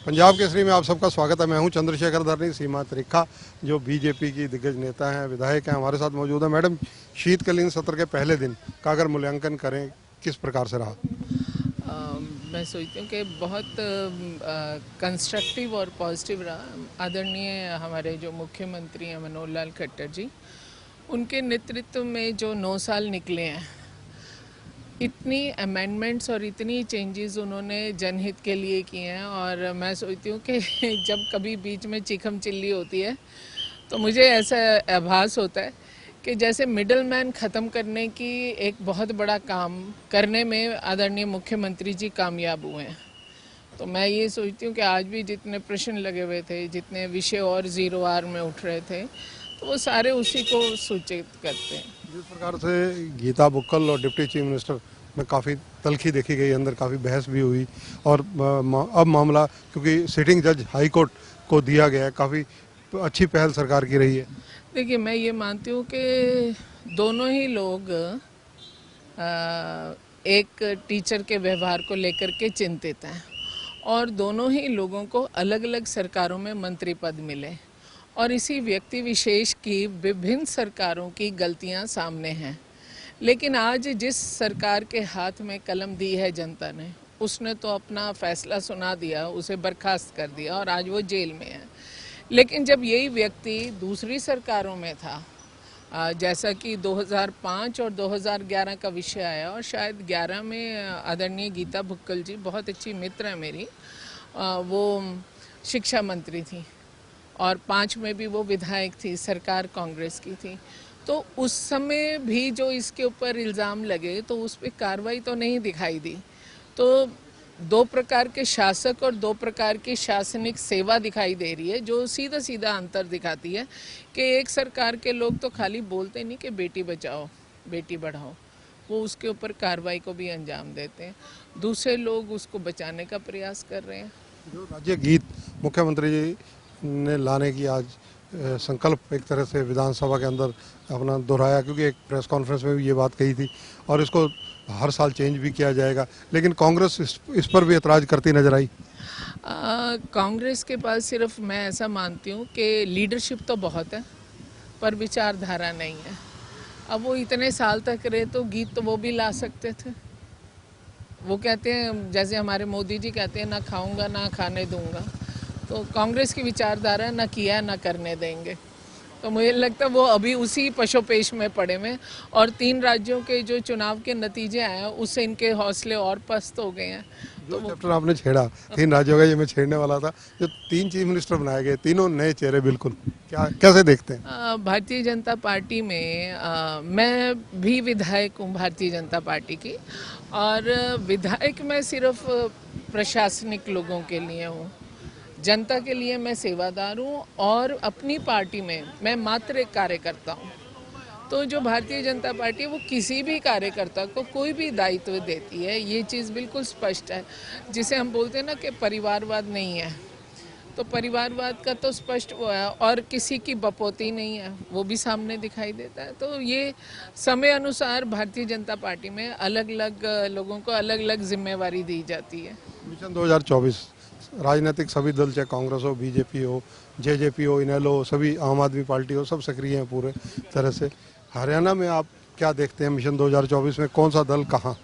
पंजाब केसरी में आप सबका स्वागत है। मैं हूं चंद्रशेखर धरनी। सीमा त्रिखा जो बीजेपी की दिग्गज नेता हैं, विधायक हैं, हमारे साथ मौजूद है। मैडम, शीतकालीन सत्र के पहले दिन का अगर मूल्यांकन करें, किस प्रकार से रहा? मैं सोचती हूँ कि बहुत कंस्ट्रक्टिव और पॉजिटिव रहा। आदरणीय हमारे जो मुख्यमंत्री हैं मनोहर लाल खट्टर जी, उनके नेतृत्व में जो 9 साल निकले हैं, इतनी अमेंडमेंट्स और इतनी चेंजेस उन्होंने जनहित के लिए किए हैं। और मैं सोचती हूँ कि जब कभी बीच में चिखम चिल्ली होती है तो मुझे ऐसा आभास होता है कि जैसे मिडल मैन ख़त्म करने की एक बहुत बड़ा काम करने में आदरणीय मुख्यमंत्री जी कामयाब हुए हैं। तो मैं ये सोचती हूँ कि आज भी जितने प्रश्न लगे हुए थे, जितने विषय और 0 आर में उठ रहे थे, तो वो सारे उसी को सूचित करते हैं। जिस प्रकार से गीता बुक्कल और डिप्टी चीफ मिनिस्टर में काफ़ी तलखी देखी गई, अंदर काफ़ी बहस भी हुई, और अब मामला क्योंकि सिटिंग जज हाई कोर्ट को दिया गया है, काफ़ी अच्छी पहल सरकार की रही है। देखिए, मैं ये मानती हूँ कि दोनों ही लोग एक टीचर के व्यवहार को लेकर के चिंतित हैं, और दोनों ही लोगों को अलग अलग सरकारों में मंत्री पद मिले, और इसी व्यक्ति विशेष की विभिन्न सरकारों की गलतियां सामने हैं। लेकिन आज जिस सरकार के हाथ में कलम दी है जनता ने, उसने तो अपना फैसला सुना दिया, उसे बर्खास्त कर दिया और आज वो जेल में है। लेकिन जब यही व्यक्ति दूसरी सरकारों में था, जैसा कि 2005 और 2011 का विषय आया, और शायद 11 में आदरणीय गीता बुक्कल जी बहुत अच्छी मित्र है मेरी, वो शिक्षा मंत्री थी, और 5 में भी वो विधायक थी, सरकार कांग्रेस की थी। तो उस समय भी जो इसके ऊपर इल्ज़ाम लगे तो उस पर कार्रवाई तो नहीं दिखाई दी। तो 2 प्रकार के शासक और 2 प्रकार की शासनिक सेवा दिखाई दे रही है, जो सीधा सीधा अंतर दिखाती है कि एक सरकार के लोग तो खाली बोलते नहीं कि बेटी बचाओ बेटी बढ़ाओ, वो उसके ऊपर कार्रवाई को भी अंजाम देते हैं। दूसरे लोग उसको बचाने का प्रयास कर रहे हैं। जो राज्य गीत मुख्यमंत्री जी ने लाने की आज संकल्प एक तरह से विधानसभा के अंदर अपना दोहराया, क्योंकि एक प्रेस कॉन्फ्रेंस में भी ये बात कही थी, और इसको हर साल चेंज भी किया जाएगा, लेकिन कांग्रेस इस पर भी एतराज़ करती नजर आई। कांग्रेस के पास सिर्फ मैं ऐसा मानती हूँ कि लीडरशिप तो बहुत है, पर विचारधारा नहीं है। अब वो इतने साल तक रहे तो गीत तो वो भी ला सकते थे। वो कहते हैं, जैसे हमारे मोदी जी कहते हैं, ना खाऊंगा ना खाने दूंगा। तो कांग्रेस की विचारधारा ना किया ना करने देंगे। तो मुझे लगता है वो अभी उसी पशोपेश में पड़े हुए, और 3 राज्यों के जो चुनाव के नतीजे आए हैं उससे इनके हौसले और पस्त हो गए हैं। तो चैप्टर आपने छेड़ा 3 राज्यों का, ये मैं छेड़ने वाला था। जो 3 चीफ मिनिस्टर बनाए गए, तीनों नए चेहरे, बिल्कुल कैसे देखते हैं? भारतीय जनता पार्टी में मैं भी विधायक हूँ भारतीय जनता पार्टी की, और विधायक मैं सिर्फ प्रशासनिक लोगों के लिए हूँ, जनता के लिए मैं सेवादार हूँ, और अपनी पार्टी में मैं मात्र एक कार्यकर्ता हूँ। तो जो भारतीय जनता पार्टी है वो किसी भी कार्यकर्ता को कोई भी दायित्व देती है, ये चीज़ बिल्कुल स्पष्ट है। जिसे हम बोलते हैं ना कि परिवारवाद नहीं है, तो परिवारवाद का तो स्पष्ट वो है, और किसी की बपोती नहीं है, वो भी सामने दिखाई देता है। तो ये समय अनुसार भारतीय जनता पार्टी में अलग अलग लोगों को अलग अलग जिम्मेवारी दी जाती है। मिशन 2024 राजनीतिक सभी दल, चाहे कांग्रेस हो, बीजेपी हो, जेजेपी हो, इनेलो हो, सभी आम आदमी पार्टी हो, सब सक्रिय हैं पूरे तरह से। हरियाणा में आप क्या देखते हैं मिशन 2024 में, कौन सा दल कहाँ?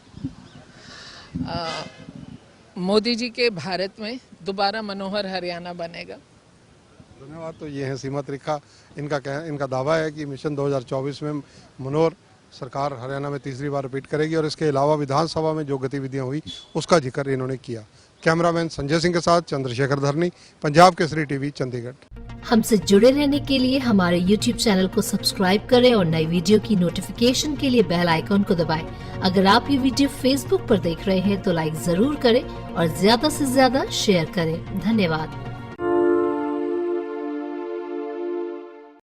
मोदी जी के भारत में दोबारा मनोहर हरियाणा बनेगा। धन्यवाद। तो ये है सीमा त्रिखा, इनका दावा है कि मिशन 2024 में मनोहर सरकार हरियाणा में तीसरी बार रिपीट करेगी, और इसके अलावा विधानसभा में जो गतिविधियां हुई उसका जिक्र इन्होंने किया। कैमरामैन संजय सिंह के साथ चंद्रशेखर धरनी, पंजाब केसरी टीवी, चंडीगढ़। हमसे जुड़े रहने के लिए हमारे YouTube चैनल को सब्सक्राइब करें और नई वीडियो की नोटिफिकेशन के लिए बेल आइकॉन को दबाएं। अगर आप ये वीडियो Facebook पर देख रहे हैं तो लाइक जरूर करें और ज्यादा से ज्यादा शेयर करें। धन्यवाद।